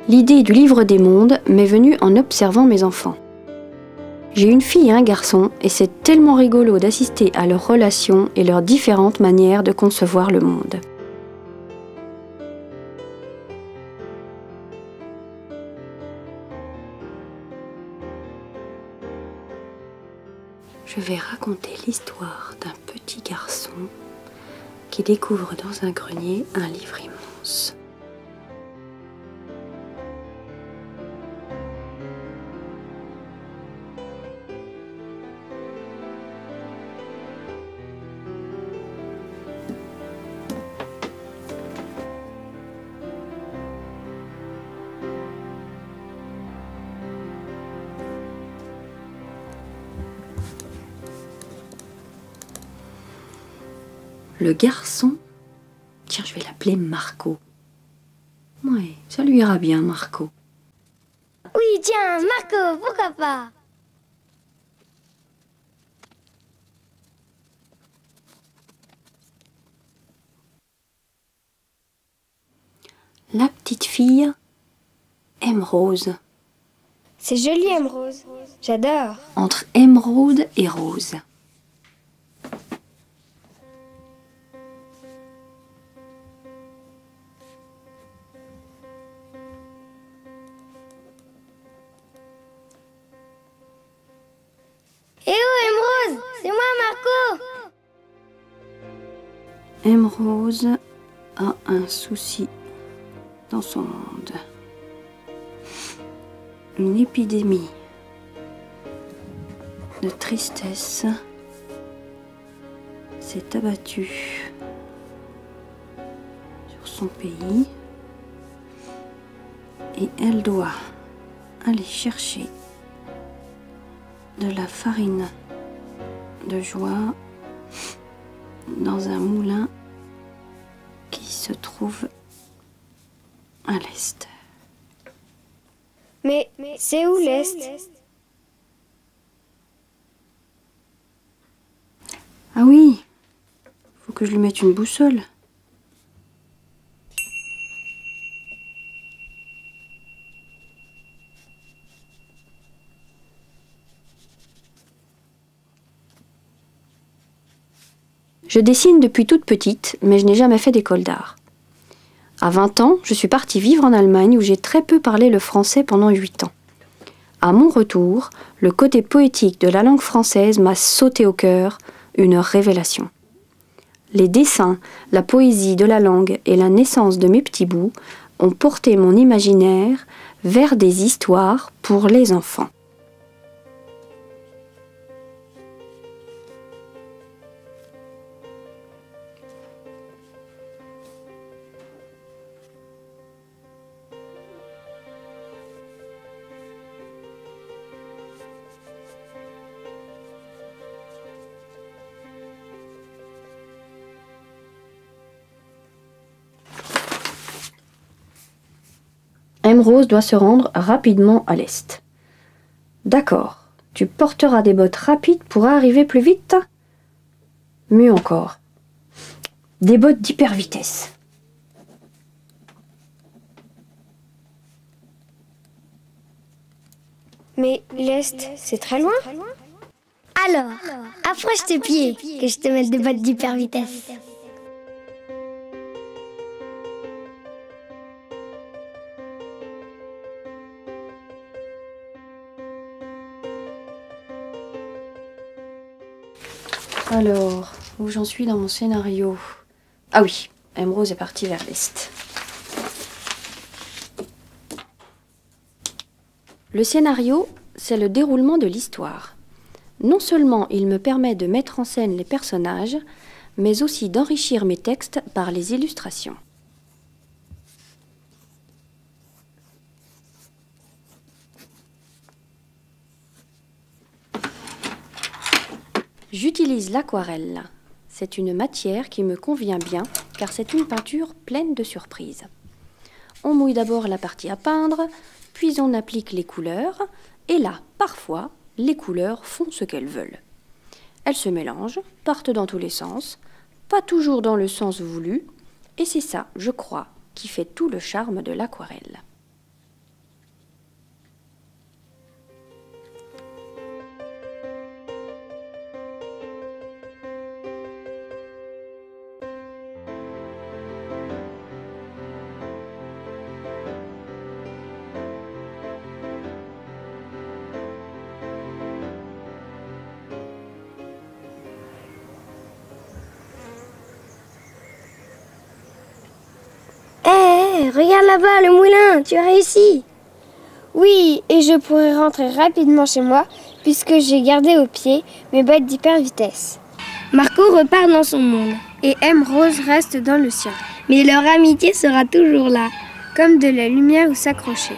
L'idée du livre des mondes m'est venue en observant mes enfants. J'ai une fille et un garçon et c'est tellement rigolo d'assister à leurs relations et leurs différentes manières de concevoir le monde. Je vais raconter l'histoire d'un petit garçon qui découvre dans un grenier un livre immense. Le garçon, tiens, je vais l'appeler Marco. Ouais, ça lui ira bien, Marco. Oui, tiens, Marco, pourquoi pas? La petite fille aime Rose. C'est joli, Rose. J'adore. Entre émeraude et rose. Eh oh, Rose, c'est moi, Marco. Rose a un souci dans son monde. Une épidémie de tristesse s'est abattue sur son pays et elle doit aller chercher de la farine de joie dans un moulin qui se trouve à l'est. Mais c'est où l'Est? Ah oui, faut que je lui mette une boussole. Je dessine depuis toute petite, mais je n'ai jamais fait d'école d'art. À 20 ans, je suis partie vivre en Allemagne où j'ai très peu parlé le français pendant 8 ans. À mon retour, le côté poétique de la langue française m'a sauté au cœur, une révélation. Les dessins, la poésie de la langue et la naissance de mes petits bouts ont porté mon imaginaire vers des histoires pour les enfants. Rose doit se rendre rapidement à l'est. D'accord, tu porteras des bottes rapides pour arriver plus vite. Mieux encore, des bottes d'hyper vitesse. Mais l'Est, c'est très loin? Alors, approche tes pieds, que je te mette des bottes d'hyper vitesse. Alors, où j'en suis dans mon scénario? Ah oui, Rose est partie vers l'est. Le scénario, c'est le déroulement de l'histoire. Non seulement il me permet de mettre en scène les personnages, mais aussi d'enrichir mes textes par les illustrations. J'utilise l'aquarelle. C'est une matière qui me convient bien car c'est une peinture pleine de surprises. On mouille d'abord la partie à peindre, puis on applique les couleurs, et là, parfois, les couleurs font ce qu'elles veulent. Elles se mélangent, partent dans tous les sens, pas toujours dans le sens voulu, et c'est ça, je crois, qui fait tout le charme de l'aquarelle. Ouais, regarde là-bas, le moulin, tu as réussi. Oui, et je pourrai rentrer rapidement chez moi puisque j'ai gardé au pied mes bottes d'hyper vitesse. Marco repart dans son monde. Et M. Rose reste dans le sien. Mais leur amitié sera toujours là, comme de la lumière où s'accrocher.